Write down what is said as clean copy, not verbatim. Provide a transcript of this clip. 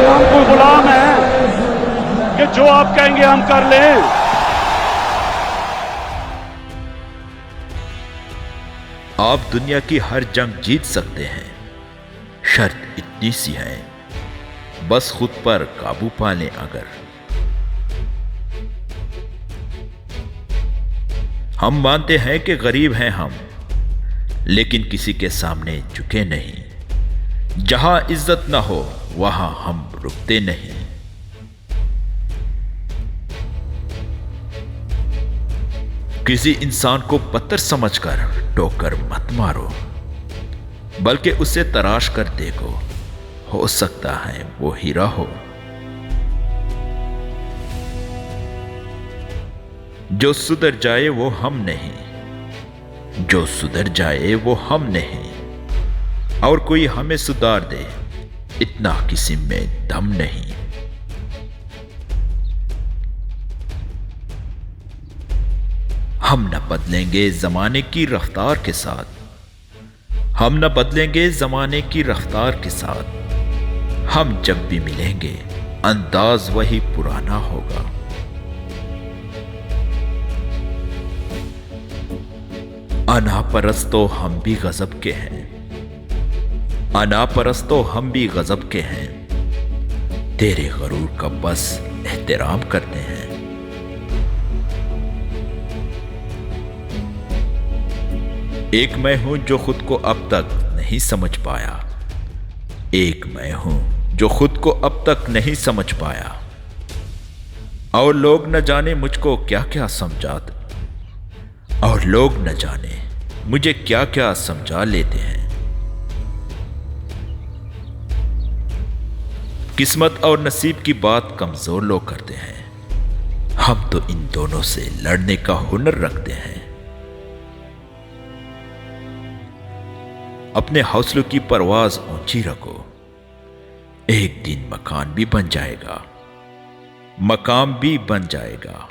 हम कोई गुलाम है कि जो आप कहेंगे हम कर लें। आप दुनिया की हर जंग जीत सकते हैं, शर्त इतनी सी है, बस खुद पर काबू पा लें। अगर हम मानते हैं कि गरीब हैं हम, लेकिन किसी के सामने झुके नहीं। जहां इज्जत ना हो वहां हम रुकते नहीं। किसी इंसान को पत्थर समझकर टोकर मत मारो, बल्कि उसे तराश कर देखो, हो सकता है वो हीरा हो। जो सुधर जाए वो हम नहीं, जो सुधर जाए वो हम नहीं, और कोई हमें सुधार दे, इतना किसी में दम नहीं। हम न बदलेंगे जमाने की रफ्तार के साथ, हम न बदलेंगे जमाने की रफ्तार के साथ। हम जब भी मिलेंगे अंदाज वही पुराना होगा। अनापरस्तो हम भी गजब के हैं, अनापरस्तो हम भी गजब के हैं। तेरे गरूर का बस एहतराम करते हैं। एक मैं हूं जो खुद को अब तक नहीं समझ पाया, एक मैं हूं जो खुद को अब तक नहीं समझ पाया। और लोग न जाने मुझको क्या क्या समझाते, और लोग न जाने मुझे क्या क्या समझा लेते हैं। किस्मत और नसीब की बात कमजोर लोग करते हैं, हम तो इन दोनों से लड़ने का हुनर रखते हैं। अपने हौसलों की परवाज ऊंची रखो, एक दिन मकान भी बन जाएगा, मकाम भी बन जाएगा।